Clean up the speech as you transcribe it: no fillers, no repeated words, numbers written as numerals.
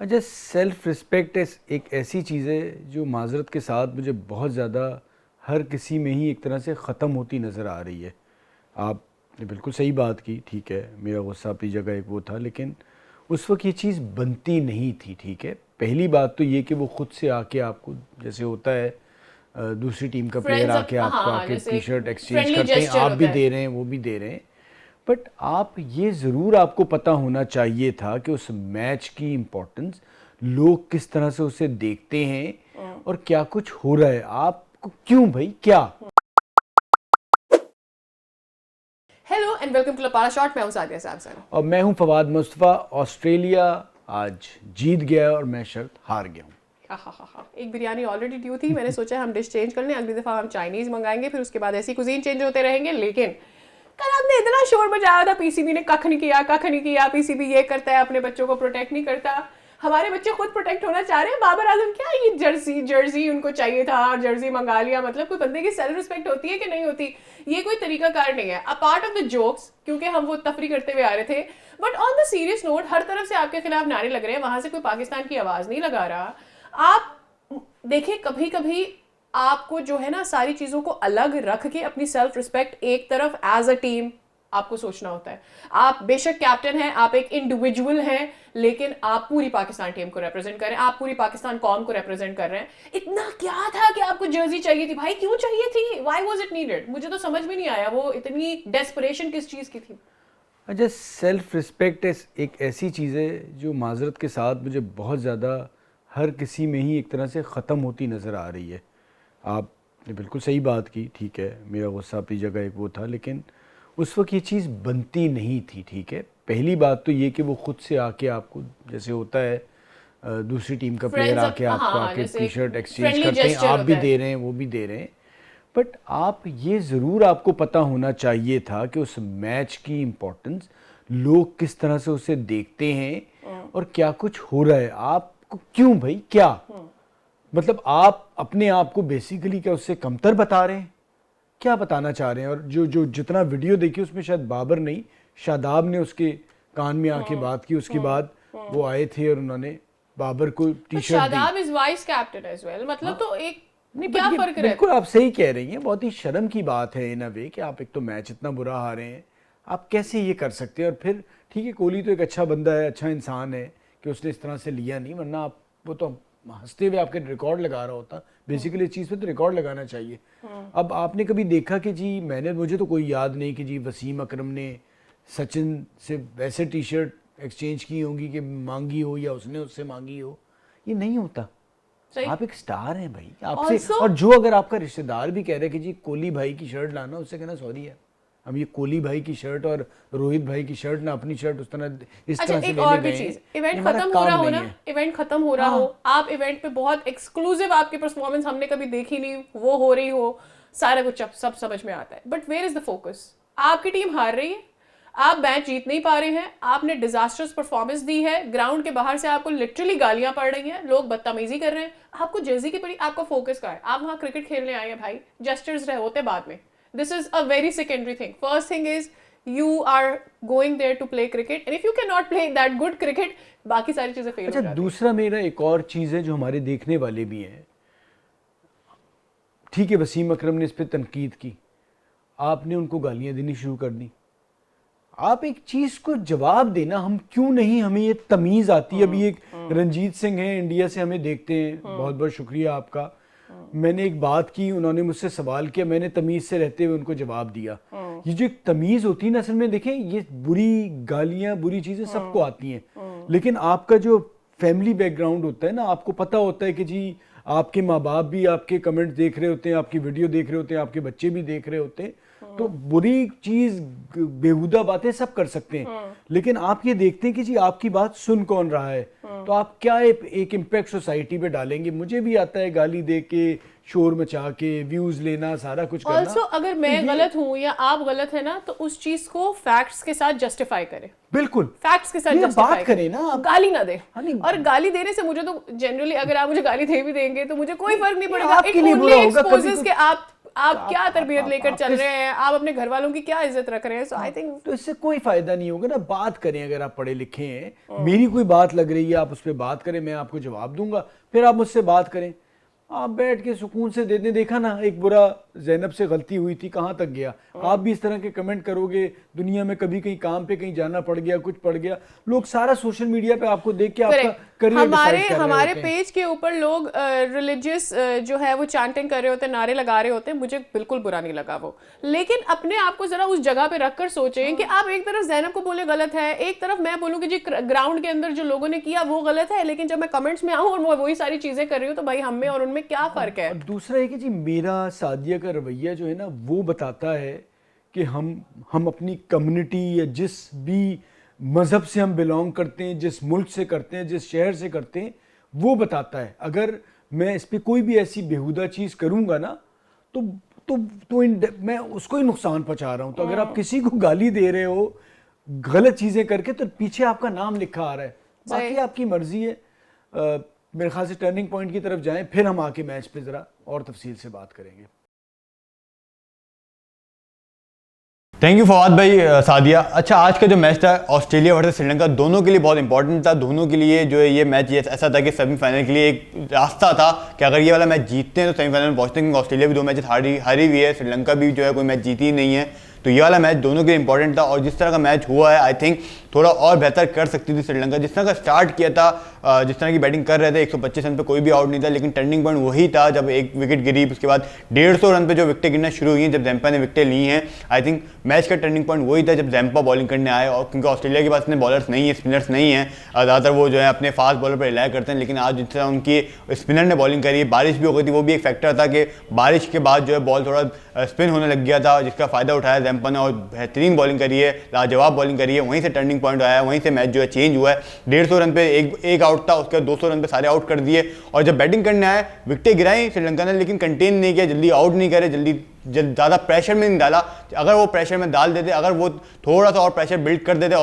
अच्छा, self respect एक ऐसी चीज़ है जो माजरत के साथ मुझे बहुत ज़्यादा हर किसी में ही एक तरह से ख़त्म होती नज़र आ रही है। आपने बिल्कुल सही बात की, ठीक है, मेरा गुस्सा अपनी जगह एक वो था, लेकिन उस वक्त ये चीज़ बनती नहीं थी। ठीक है, पहली बात तो ये कि वो खुद से आके आपको, जैसे होता है दूसरी टीम का प्लेयर फ्रेंड्स आके आपको हाँ, आके जैसे टी एक शर्ट एक्सचेंज फ्रेंडली करते हैं, जेस्चर आप भी होता है। दे रहे हैं, वो भी दे रहे हैं। बट आप ये ज़रूर आपको पता होना चाहिए था कि उस मैच की इम्पोर्टेंस, लोग किस तरह से उसे देखते हैं और क्या कुछ हो रहा है, आपको क्यों भाई, क्या। Hello and welcome to Lapara Shot. मैं हूं सादिया सैमसन। और मैं हूं फवाद मुस्तफ़ा। ऑस्ट्रेलिया आज जीत गया और मैं शर्त हार गया हूं। हा। एक बिरयानी ऑलरेडी ड्यू थी, मैंने सोचा हम डिश चेंज कर लें, अगली दफा हम चाइनीज मंगाएंगे, फिर उसके बाद ऐसी कुजीन चेंज होते रहेंगे। लेकिन कल आपने इतना शोर मचाया था, पीसीबी ने कख नहीं किया, कख नहीं किया। पीसीबी ये करता है, अपने बच्चों को प्रोटेक्ट नहीं करता। हमारे बच्चे खुद प्रोटेक्ट होना चाह रहे हैं। बाबर आजम क्या ये जर्सी जर्सी उनको चाहिए था और जर्सी मंगा लिया। मतलब कोई बंदे की सेल्फ रिस्पेक्ट होती है कि नहीं होती? ये कोई तरीकाकार नहीं है। A part of the jokes, क्योंकि हम वो तफरी करते हुए आ रहे थे, but on the serious note हर तरफ से आपके खिलाफ नारे लग रहे हैं, वहां से कोई पाकिस्तान की आवाज नहीं लगा रहा। आप देखिए, कभी कभी आपको जो है ना, सारी चीजों को अलग रख के अपनी सेल्फ रिस्पेक्ट एक तरफ एज अ टीम आपको सोचना होता है। आप बेशक कैप्टन हैं, आप एक इंडिविजुअल हैं, लेकिन आप पूरी पाकिस्तान टीम को रिप्रेजेंट कर रहे हैं, आप पूरी पाकिस्तान कौम को रिप्रेजेंट कर रहे हैं। इतना क्या था कि आपको जर्सी चाहिए थी भाई? क्यों चाहिए थी? Why was it needed? मुझे तो समझ में नहीं आया, वो इतनी डेस्परेशन किस चीज की थी? अच्छा, सेल्फ रिस्पेक्ट एक ऐसी चीज़ है जो माजरत के साथ मुझे बहुत ज़्यादा हर किसी में ही एक तरह से ख़त्म होती नज़र आ रही है। आपने बिल्कुल सही बात की, ठीक है, मेरा गुस्सा अपनी जगह एक वो था, लेकिन उस वक्त ये चीज़ बनती नहीं थी। ठीक है, पहली बात तो ये कि वो खुद से आके आपको, जैसे होता है दूसरी टीम का प्लेयर फ्रेंड्स आके आपको हाँ, आके जैसे टी एक शर्ट एक्सचेंज फ्रेंडली करते हैं, जेस्चर आप होता भी है। दे रहे हैं, वो भी दे रहे हैं। बट आप ये ज़रूर आपको पता होना चाहिए था कि उस मैच की इम्पोर्टेंस, लोग किस तरह से उसे देखते हैं और क्या कुछ हो रहा है, आपको क्यों भाई, क्या। मतलब आप अपने आप को बेसिकली क्या उससे कमतर बता रहे हैं, क्या बताना चाह रहे हैं। और जो जो जितना वीडियो देखी उसमें शायद बाबर नहीं, शादाब ने उसके कान में आके बात की, उसके बाद वो आए थे और उन्होंने बाबर को टी बट शर्ट दी। Shadab is vice captain as well, मतलब हाँ, तो एक नहीं, बट क्या ये फर्क बिल्कुल रहता है? आप सही कह रही हैं, बहुत ही शर्म की बात है इन अ वे कि आप एक तो मैच इतना बुरा हारे हैं, आप कैसे ये कर सकते हैं। और फिर ठीक है, कोहली तो एक अच्छा बंदा है, अच्छा इंसान है कि उसने इस तरह से लिया नहीं, वरना आप वो तो हंसते हुए आपके रिकॉर्ड लगा रहा होता। बेसिकली इस चीज़ पे तो रिकॉर्ड लगाना चाहिए। अब आपने कभी देखा कि जी, मुझे तो कोई याद नहीं कि जी वसीम अकरम ने सचिन से वैसे टी शर्ट एक्सचेंज की होंगी कि मांगी हो या उसने उससे मांगी हो, ये नहीं होता। सही। आप एक स्टार हैं भाई, आपसे, ऑल्सो और जो अगर आपका रिश्तेदार भी कह रहे हैं कि जी कोहली भाई की शर्ट लाना, उससे कहना सॉरी है, हम ये कोहली भाई की शर्ट और रोहित भाई की शर्ट ना अपनी शर्ट इस अच्छा, तरह से एक लेने और भी गए हैं, चीज, ये इवेंट हमारा खत्म हो रहा काम हो नहीं ना, है। इवेंट खत्म हो रहा हो, हाँ, आप इवेंट पे बहुत एक्सक्लूसिव, आपकी परफॉर्मेंस हमने कभी देखी नहीं, वो हो रही हो, सारा कुछ सब समझ में आता है, but where is the focus? आपकी टीम हार रही है, आप मैच जीत नहीं पा रहे हैं, आपने डिजास्टर्स परफॉर्मेंस दी है, ग्राउंड के बाहर से आपको लिटरली गालियां पड़ रही हैं, लोग बदतमीजी कर रहे हैं, आपको जर्सी की पड़ी, आपका फोकस कहाँ है? आप वहां क्रिकेट खेलने आए हैं भाई, जेस्चर्स रहे होते बाद में। This is a very secondary thing. First thing is you are going there to play cricket, and if you cannot play that good cricket, बाकी सारी चीजें फेल हो अच्छा, जाती हैं। दूसरा मेरा एक और चीज़ है जो हमारे देखने वाले भी हैं। ठीक है, वसीम अकरम ने इस पर तनकीद की, आपने उनको गालियां देनी शुरू कर दी। आप एक चीज को जवाब देना, हम क्यों नहीं, हमें ये तमीज आती है। अभी एक रंजीत सिंह है, इंडिया से हमें देखते हैं, बहुत बहुत शुक्रिया आपका। मैंने एक बात की, उन्होंने मुझसे सवाल किया, मैंने तमीज से रहते हुए उनको जवाब दिया। ये जो एक तमीज होती है ना, असल में देखें, ये बुरी गालियां, बुरी चीजें सबको आती हैं, लेकिन आपका जो फैमिली बैकग्राउंड होता है ना, आपको पता होता है कि जी आपके माँ बाप भी आपके कमेंट देख रहे होते हैं, आपकी वीडियो देख रहे होते हैं, आपके बच्चे भी देख रहे होते हैं, तो बुरी चीज, बेहुदा बातें सब कर सकते हैं, लेकिन आप ये देखते हैं कि जी आपकी बात सुन कौन रहा है, तो आप क्या एक इम्पैक्ट सोसाइटी पे डालेंगे। मुझे भी आता है गाली दे के, शोर मचा के, व्यूज लेना, सारा कुछ करना। ऑल्सो अगर तो मैं ये गलत हूं या आप गलत है ना, तो उस चीज को फैक्ट्स के साथ जस्टिफाई करें। बिल्कुल, फैक्ट्स के साथ नहीं, आप जस्टिफाई बात करें, करें ना आप। गाली ना दे। हाँ, नहीं, और गाली देने से मुझे तो जनरली, अगर आप मुझे गाली दे भी देंगे तो मुझे कोई फर्क नहीं नहीं, पड़ेगा। इट आपके लिए ओनली बुरा होगा कभी एक्सपोजेस कुछ। कि आप क्या तरबियत लेकर चल रहे हैं, आप अपने घर वालों की क्या इज्जत रख रहे हैं? सो आई थिंक तो इससे कोई फायदा नहीं होगा ना। बात करें, अगर आप पढ़े लिखे हैं, मेरी कोई बात लग रही है, आप उस पर बात करें, मैं आपको जवाब दूंगा, फिर आप मुझसे बात करें। आप बैठ के सुकून से देने, देखा ना एक बुरा ज़ैनब से गलती हुई थी, कहाँ तक गया। आप भी इस तरह के कमेंट करोगे, दुनिया में कभी कहीं काम पे कहीं जाना पड़ गया, कुछ पड़ गया, लोग सारा सोशल मीडिया पे आपको देख के आपका करियर डिसाइड कर रहे हमारे होते हैं। पेज के ऊपर लोग रिलीजियस जो है वो चैंटिंग कर रहे होते हैं, नारे लगा रहे होते हैं, मुझे बिल्कुल बुरा नहीं लगा वो। लेकिन अपने आप को जरा उस जगह पे रखकर सोचें कि आप एक तरफ ज़ैनब को बोले गलत है, एक तरफ मैं बोलूँ कि जी ग्राउंड के अंदर जो लोगों ने किया वो गलत है, लेकिन जब मैं कमेंट्स में आऊँ और वो वही सारी चीजें कर रही हूँ, तो भाई हम में और उनमें क्या फर्क है? और दूसरा है कि जी मेरा सादिया का रवैया जो है ना, वो बताता है कि हम अपनी कम्युनिटी या जिस भी मज़हब से हम बिलोंग करते हैं, जिस मुल्क से करते हैं, जिस शहर से करते हैं, वो बताता है। अगर मैं इस पे कोई भी ऐसी बेहुदा चीज़ करूँगा ना, मैं उसको ही नुकसान पहुँचा रहा हूँ। तो अगर आप किसी को गाली दे रहे हो गलत चीज़ें करके, तो पीछे आपका नाम लिखा आ रहा है। बाकी आपकी मर्जी है। मेरे ख्याल से टर्निंग पॉइंट की तरफ जाएं, फिर हम आके मैच पे ज़रा और तफसील से बात करेंगे। थैंक यू फवाद भाई। सादिया, अच्छा आज का जो मैच था ऑस्ट्रेलिया वर्सेस श्रीलंका, दोनों के लिए बहुत इंपॉर्टेंट था। दोनों के लिए जो है ये मैच ये ऐसा था कि सेमीफाइनल के लिए एक रास्ता था कि अगर ये वाला मैच जीतते हैं तो सेमीफाइनल में पहुंचते हैं, क्योंकि ऑस्ट्रेलिया भी 2 मैचेस हारी हुई है, श्रीलंका भी जो है कोई मैच जीती ही नहीं है। तो ये वाला मैच दोनों के लिए इंपॉर्टेंट था। और जिस तरह का मैच हुआ है, आई थिंक थोड़ा और बेहतर कर सकती थी श्रीलंका। जिस तरह का स्टार्ट किया था, जिस तरह की बैटिंग कर रहे थे, 125 रन पे कोई भी आउट नहीं था, लेकिन टर्निंग पॉइंट वही था जब एक विकेट गिरी, उसके बाद 150 रन पे जो विकेटें गिरना शुरू हुई हैं, जब जैम्पा ने विकेटें ली हैं। आई थिंक मैच का टर्निंग पॉइंट वही था जब जैम्पा बॉलिंग करने आए। और क्योंकि ऑस्ट्रेलिया के पास इतने बॉलर्स नहीं है, स्पिनर्स नहीं है, ज़्यादातर वो जो है अपने फास्ट बॉलर पर रिलाय करते हैं। लेकिन आज जिस तरह उनकी स्पिनर ने बॉलिंग करी, बारिश भी हो गई थी, वो भी एक फैक्टर था कि बारिश के बाद जो है बॉल थोड़ा स्पिन होने लग गया था, जिसका फ़ायदा उठाया जैम्पा ने और बेहतरीन बॉलिंग करी है, लाजवाब बॉलिंग करी है। वहीं से टर्निंग पॉइंट आया, वहीं से मैच जो है चेंज हुआ है। 150 रन पे एक आउट था, उसके बाद 200 रन पे सारे आउट कर दिए। और जब बैटिंग करने आए, विकेटें गिराई श्रीलंका ने, लेकिन कंटेन नहीं किया, जल्दी आउट नहीं करे, जल्दी ज़्यादा प्रेशर में नहीं डाला। अगर वो प्रेशर में डाल देते, अगर वो थोड़ा सा और प्रेशर बिल्ड कर देते